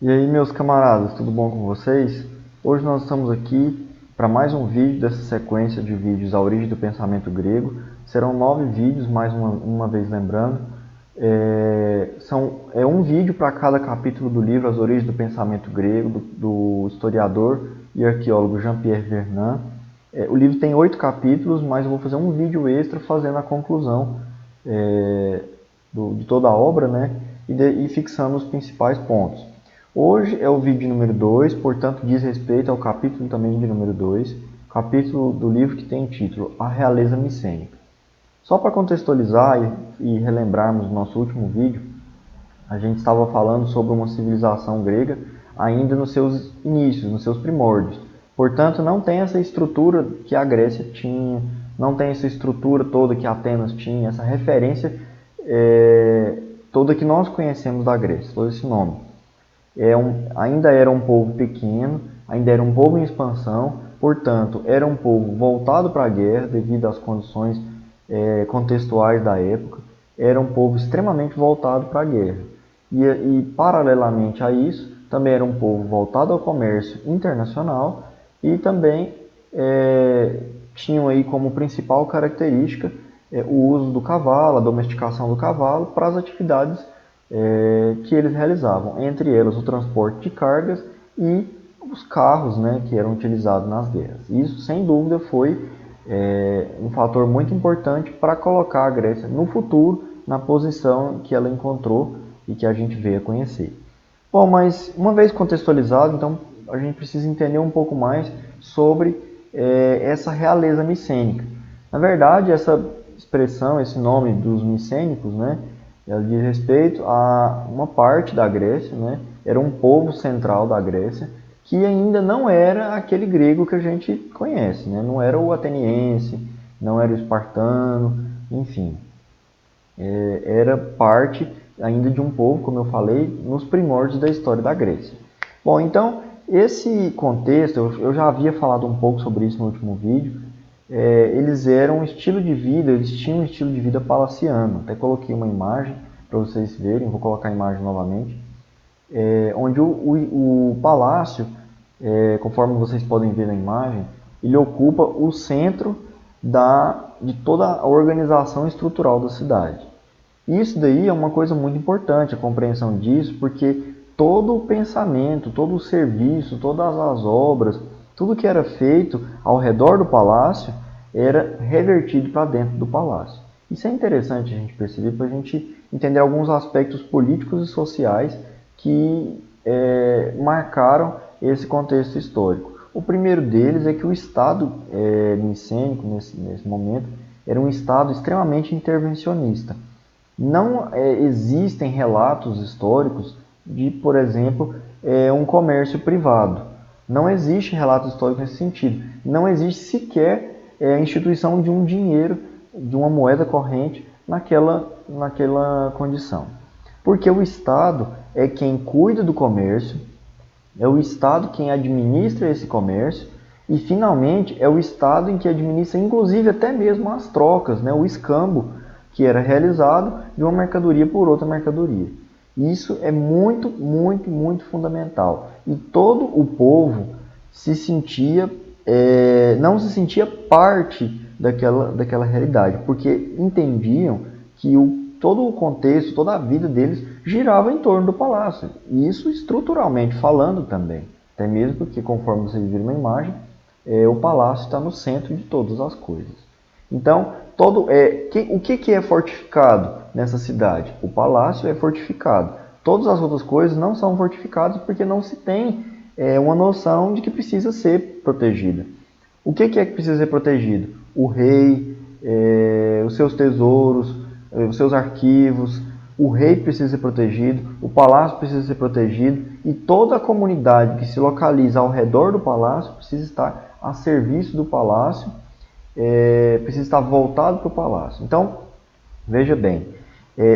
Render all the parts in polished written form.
E aí, meus camaradas, tudo bom com vocês? Hoje nós estamos aqui para mais um vídeo dessa sequência de vídeos A Origem do Pensamento Grego. Serão 9 vídeos, mais uma vez lembrando. É um vídeo para cada capítulo do livro As Origens do Pensamento Grego, do historiador e arqueólogo Jean-Pierre Vernant. O livro tem 8 capítulos, mas eu vou fazer um vídeo extra fazendo a conclusão de toda a obra, né? E fixando os principais pontos. Hoje é o vídeo número 2, portanto diz respeito ao capítulo também de número 2, capítulo do livro que tem o título A Realeza Micênica. Só para contextualizar e relembrarmos o nosso último vídeo, a gente estava falando sobre uma civilização grega ainda nos seus inícios, nos seus primórdios. Portanto, não tem essa estrutura que a Grécia tinha, não tem essa estrutura toda que Atenas tinha, essa referência toda que nós conhecemos da Grécia, todo esse nome. Ainda era um povo pequeno, ainda era um povo em expansão, portanto, era um povo voltado para a guerra devido às condições contextuais da época, era um povo extremamente voltado para a guerra. Paralelamente a isso, também era um povo voltado ao comércio internacional e também tinham aí como principal característica o uso do cavalo, a domesticação do cavalo para as atividades que eles realizavam, entre elas o transporte de cargas e os carros, né, que eram utilizados nas guerras. Isso, sem dúvida, foi um fator muito importante para colocar a Grécia no futuro na posição que ela encontrou e que a gente veio a conhecer. Bom, mas uma vez contextualizado, então a gente precisa entender um pouco mais sobre essa realeza micênica. Na verdade, essa expressão, esse nome dos micênicos, né, ela diz respeito a uma parte da Grécia, né, era um povo central da Grécia, que ainda não era aquele grego que a gente conhece, né? Não era o ateniense, não era o espartano, enfim. Era parte ainda de um povo, como eu falei, nos primórdios da história da Grécia. Bom, então, esse contexto, eu já havia falado um pouco sobre isso no último vídeo, eles eram um estilo de vida, eles tinham um estilo de vida palaciano. Até coloquei uma imagem para vocês verem, vou colocar a imagem novamente, onde o palácio, conforme vocês podem ver na imagem, ele ocupa o centro de toda a organização estrutural da cidade. Isso daí é uma coisa muito importante, a compreensão disso, porque todo o pensamento, todo o serviço, todas as obras, tudo que era feito ao redor do palácio era revertido para dentro do palácio. Isso é interessante a gente perceber para a gente entender alguns aspectos políticos e sociais que marcaram esse contexto histórico. O primeiro deles é que o Estado micênico, nesse momento, era um Estado extremamente intervencionista. Não existem relatos históricos de, por exemplo, um comércio privado. Não existe relato histórico nesse sentido. Não existe sequer a instituição de um dinheiro, de uma moeda corrente naquela condição. Porque o Estado é quem cuida do comércio, é o Estado quem administra esse comércio e, finalmente, é o Estado em que administra, inclusive, até mesmo as trocas, né? O escambo que era realizado de uma mercadoria por outra mercadoria. Isso é muito, muito, muito fundamental. E todo o povo não se sentia parte daquela realidade, porque entendiam que todo o contexto, toda a vida deles girava em torno do palácio. E isso estruturalmente falando também. Até mesmo porque, conforme vocês viram na imagem, o palácio está no centro de todas as coisas. Então, o que é fortificado nessa cidade? O palácio é fortificado. Todas as outras coisas não são fortificadas porque não se tem uma noção de que precisa ser protegida. O que é que precisa ser protegido? O rei, os seus tesouros, os seus arquivos. O rei precisa ser protegido, o palácio precisa ser protegido e toda a comunidade que se localiza ao redor do palácio precisa estar a serviço do palácio, precisa estar voltado para o palácio. Então, veja bem,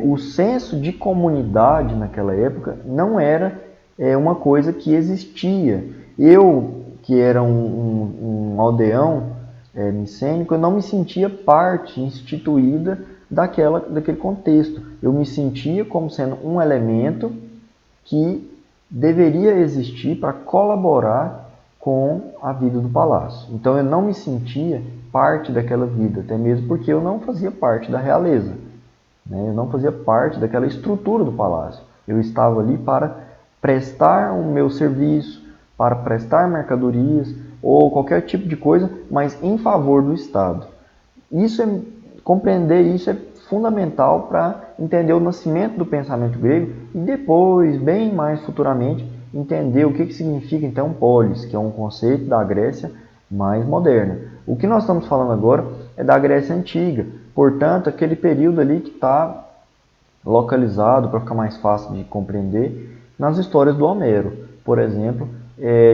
o senso de comunidade naquela época não era uma coisa que existia. Eu, que era um aldeão micênico, eu não me sentia parte instituída daquele contexto. Eu me sentia como sendo um elemento que deveria existir para colaborar com a vida do palácio. Então eu não me sentia parte daquela vida, até mesmo porque eu não fazia parte da realeza, né? Eu não fazia parte daquela estrutura do palácio. Eu estava ali para prestar o meu serviço, para prestar mercadorias ou qualquer tipo de coisa, mas em favor do Estado. Compreender isso é fundamental para entender o nascimento do pensamento grego e depois, bem mais futuramente, entender o que significa então polis, que é um conceito da Grécia mais moderna. O que nós estamos falando agora é da Grécia Antiga, portanto, aquele período ali que está localizado, para ficar mais fácil de compreender, nas histórias do Homero. Por exemplo,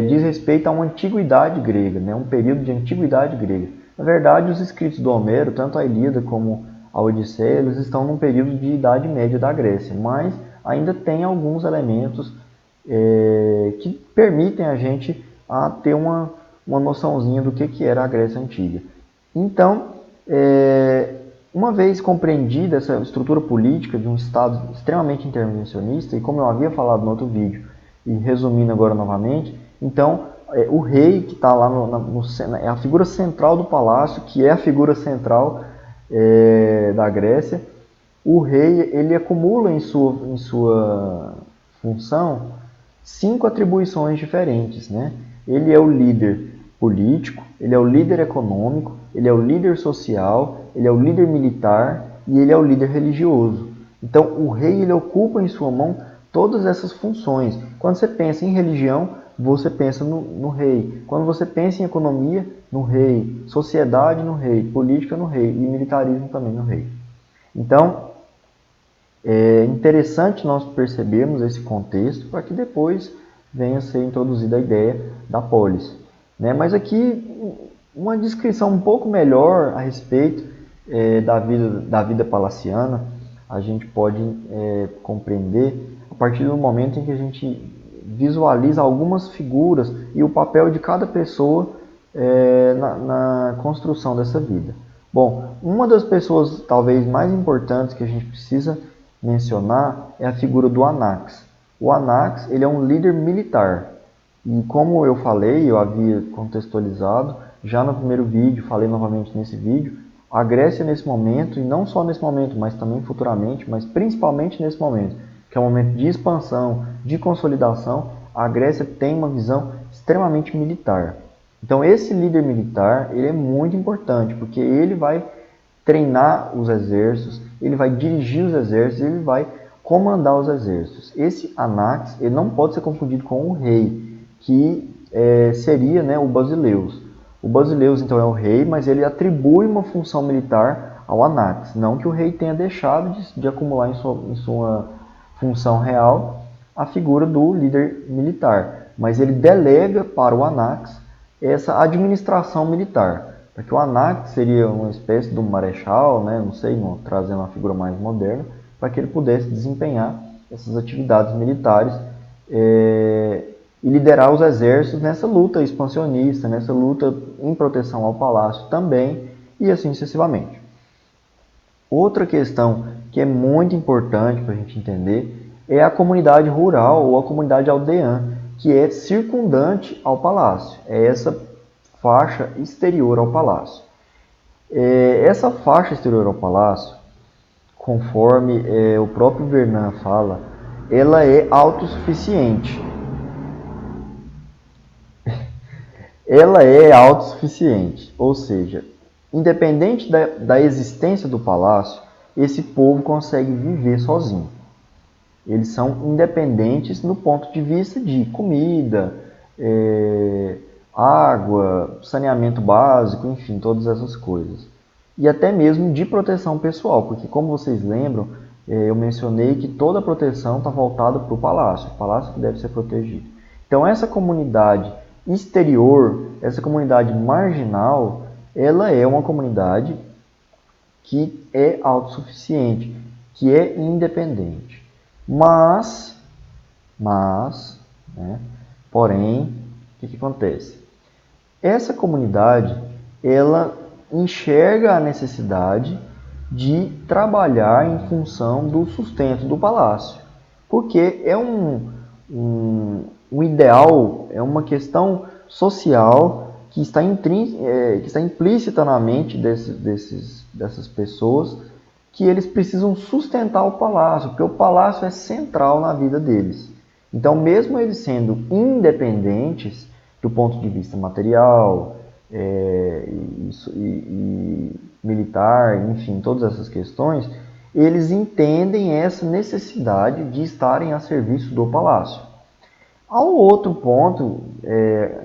diz respeito a uma antiguidade grega, né? Um período de antiguidade grega. Na verdade, os escritos do Homero, tanto a Ilíada como a Odisseia, eles estão num período de Idade Média da Grécia, mas ainda tem alguns elementos que permitem a gente ter uma noçãozinha do que era a Grécia Antiga. Então, uma vez compreendida essa estrutura política de um Estado extremamente intervencionista, e como eu havia falado no outro vídeo, e resumindo agora novamente, então o rei que está lá é a figura central do palácio, que é a figura central da Grécia. O rei ele acumula em sua função 5 atribuições diferentes, né? Ele é o líder político, ele é o líder econômico, ele é o líder social, ele é o líder militar e ele é o líder religioso. Então, o rei ele ocupa em sua mão todas essas funções. Quando você pensa em religião, você pensa no rei. Quando você pensa em economia, no rei. Sociedade, no rei. Política, no rei. E militarismo também no rei. Então, é interessante nós percebermos esse contexto para que depois venha a ser introduzida a ideia da polis, né? Mas aqui, uma descrição um pouco melhor a respeito da vida palaciana, a gente pode compreender a partir do momento em que a gente visualiza algumas figuras e o papel de cada pessoa na construção dessa vida. Bom, uma das pessoas talvez mais importantes que a gente precisa mencionar é a figura do Anax. O Anax ele é um líder militar. E como eu falei, eu havia contextualizado já no primeiro vídeo, falei novamente nesse vídeo, a Grécia nesse momento, e não só nesse momento, mas também futuramente, mas principalmente nesse momento, que é um momento de expansão, de consolidação, a Grécia tem uma visão extremamente militar. Então esse líder militar ele é muito importante, porque ele vai treinar os exércitos, ele vai dirigir os exércitos, ele vai comandar os exércitos. Esse Anax ele não pode ser confundido com o rei, que seria, né, o Basileus. O Basileus então é o rei, mas ele atribui uma função militar ao Anax. Não que o rei tenha deixado de acumular em sua função real a figura do líder militar, mas ele delega para o Anax essa administração militar. Porque o Anax seria uma espécie de um marechal, né, não sei, trazendo uma figura mais moderna, para que ele pudesse desempenhar essas atividades militares e liderar os exércitos nessa luta expansionista, nessa luta em proteção ao palácio também, e assim sucessivamente. Outra questão que é muito importante para a gente entender é a comunidade rural ou a comunidade aldeã, que é circundante ao palácio. É essa faixa exterior ao palácio. Essa faixa exterior ao palácio, conforme o próprio Vernon fala, ela é autossuficiente. Ela é autossuficiente, ou seja, independente da existência do palácio, esse povo consegue viver sozinho. Eles são independentes no ponto de vista de comida, água, saneamento básico, enfim, todas essas coisas. E até mesmo de proteção pessoal, porque como vocês lembram, eu mencionei que toda a proteção está voltada para o palácio que deve ser protegido. Então essa comunidade exterior, essa comunidade marginal, ela é uma comunidade que é autossuficiente, que é independente. Mas, né, porém, o que acontece? Essa comunidade, ela enxerga a necessidade de trabalhar em função do sustento do palácio, porque é um um ideal, é uma questão social que está implícita na mente dessas pessoas, que eles precisam sustentar o palácio, porque o palácio é central na vida deles. Então, mesmo eles sendo independentes do ponto de vista material e militar, enfim, todas essas questões, eles entendem essa necessidade de estarem a serviço do palácio. Ao outro ponto,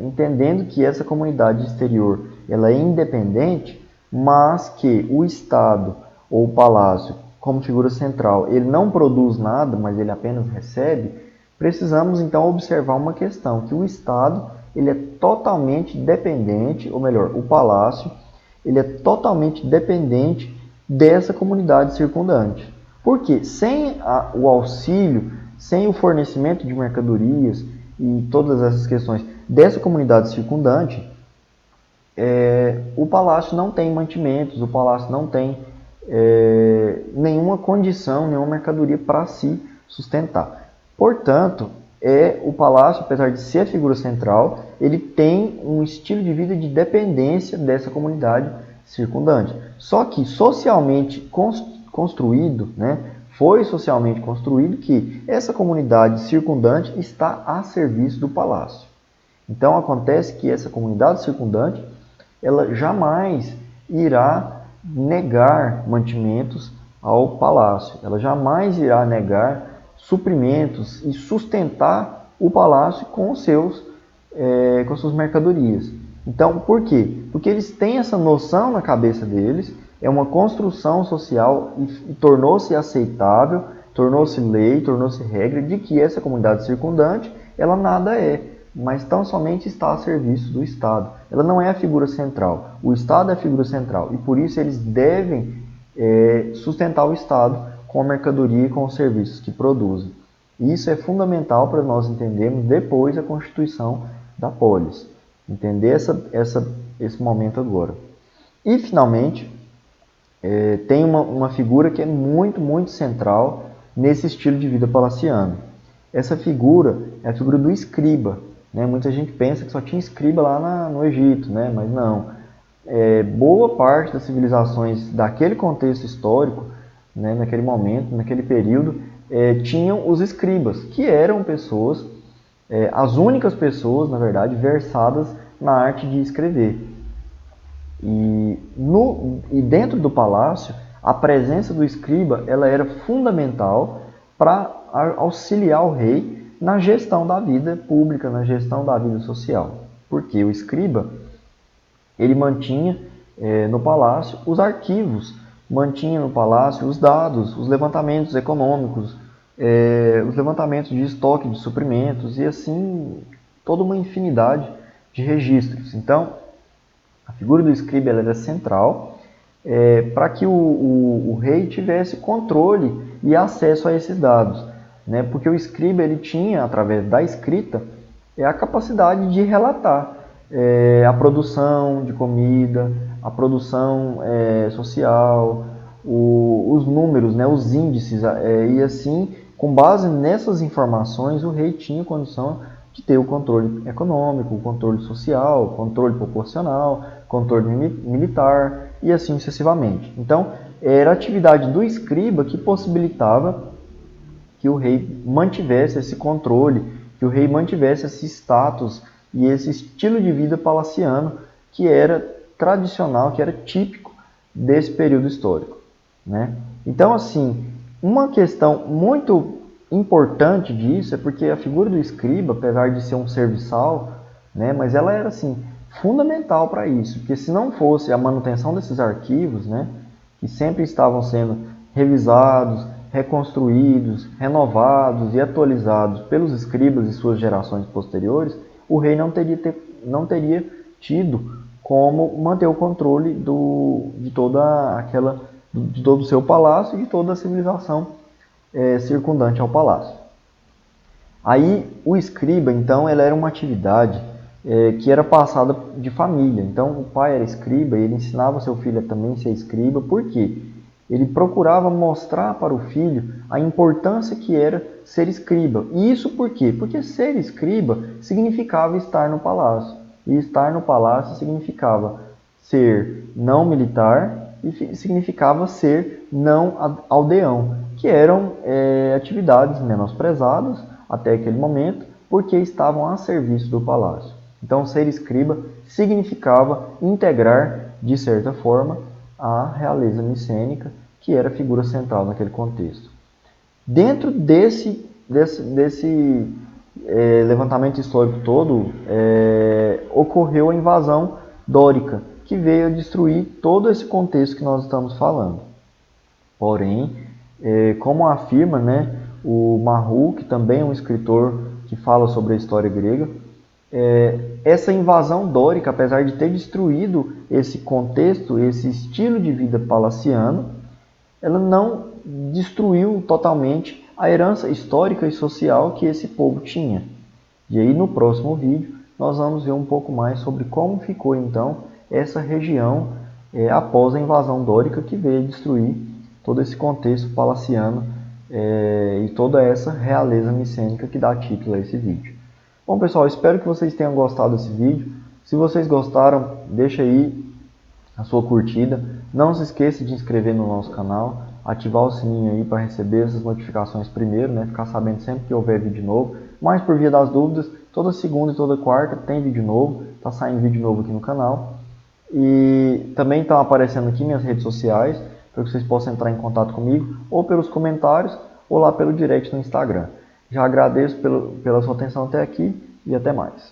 entendendo que essa comunidade exterior ela é independente, mas que o Estado ou o palácio, como figura central, ele não produz nada, mas ele apenas recebe, precisamos então observar uma questão, que o Estado ele é totalmente dependente, ou melhor, o palácio, ele é totalmente dependente dessa comunidade circundante. Porque sem o auxílio, sem o fornecimento de mercadorias e todas essas questões dessa comunidade circundante, o palácio não tem mantimentos, o palácio não tem nenhuma condição, nenhuma mercadoria para se sustentar. Portanto, o palácio, apesar de ser a figura central, ele tem um estilo de vida de dependência dessa comunidade circundante. Só que socialmente construído, né, foi socialmente construído que essa comunidade circundante está a serviço do palácio. Então acontece que essa comunidade circundante, ela jamais irá negar mantimentos ao palácio. Ela jamais irá negar suprimentos e sustentar o palácio com suas mercadorias. Então, por quê? Porque eles têm essa noção na cabeça deles, é uma construção social e tornou-se aceitável, tornou-se lei, tornou-se regra de que essa comunidade circundante, ela nada é, mas tão somente está a serviço do Estado. Ela não é a figura central. O Estado é a figura central e por isso eles devem sustentar o Estado com a mercadoria e com os serviços que produzem. E isso é fundamental para nós entendermos depois a Constituição da Polis. Entender esse momento agora. E, finalmente, tem uma figura que é muito, muito central nesse estilo de vida palaciano. Essa figura é a figura do escriba. Né? Muita gente pensa que só tinha escriba lá no Egito, né? Mas não. Boa parte das civilizações daquele contexto histórico, né, naquele momento, naquele período, tinham os escribas, que eram pessoas, as únicas pessoas, na verdade, versadas na arte de escrever. E dentro do palácio, a presença do escriba ela era fundamental para auxiliar o rei na gestão da vida pública, na gestão da vida social. Porque o escriba ele mantinha no palácio os arquivos, mantinha no palácio os dados, os levantamentos econômicos, os levantamentos de estoque de suprimentos e assim toda uma infinidade de registros. Então, a figura do escriba ela era central para que o rei tivesse controle e acesso a esses dados, né? Porque o escriba ele tinha, através da escrita, a capacidade de relatar a produção de comida, a produção social, os números, né, os índices, e assim, com base nessas informações, o rei tinha condição de ter o controle econômico, o controle social, o controle populacional, controle militar e assim sucessivamente. Então, era a atividade do escriba que possibilitava que o rei mantivesse esse controle, que o rei mantivesse esse status e esse estilo de vida palaciano que era tradicional, que era típico desse período histórico, né? Então, assim, uma questão muito importante disso é porque a figura do escriba, apesar de ser um serviçal, né, mas ela era assim fundamental para isso, porque se não fosse a manutenção desses arquivos, né, que sempre estavam sendo revisados, reconstruídos, renovados e atualizados pelos escribas e suas gerações posteriores, o rei não teria tido como manter o controle de todo o seu palácio e de toda a civilização circundante ao palácio. Aí o escriba, então, ela era uma atividade que era passada de família. Então o pai era escriba e ele ensinava seu filho a também ser escriba. Por quê? ele procurava mostrar para o filho a importância que era ser escriba. E isso por quê? Porque ser escriba significava estar no palácio. E estar no palácio significava ser não militar e significava ser não aldeão, que eram atividades menosprezadas até aquele momento, porque estavam a serviço do palácio. Então, ser escriba significava integrar, de certa forma, a realeza micênica, que era a figura central naquele contexto. Dentro desse levantamento histórico todo, ocorreu a invasão dórica, que veio a destruir todo esse contexto que nós estamos falando. Porém, como afirma, né, o Marrou, que também é um escritor que fala sobre a história grega, essa invasão dórica, apesar de ter destruído esse contexto, esse estilo de vida palaciano, ela não destruiu totalmente a herança histórica e social que esse povo tinha. E aí no próximo vídeo nós vamos ver um pouco mais sobre como ficou então essa região após a invasão dórica, que veio destruir todo esse contexto palaciano e toda essa realeza micênica que dá título a esse vídeo. Bom, pessoal, espero que vocês tenham gostado desse vídeo. Se vocês gostaram, deixa aí a sua curtida. Não se esqueça de inscrever no nosso canal, ativar o sininho aí para receber essas notificações primeiro, né? Ficar sabendo sempre que houver vídeo novo. Mas por via das dúvidas, toda segunda e toda quarta tem vídeo novo, tá saindo vídeo novo aqui no canal. E também estão aparecendo aqui minhas redes sociais, para que vocês possam entrar em contato comigo, ou pelos comentários, ou lá pelo direct no Instagram. Já agradeço pela sua atenção até aqui e até mais.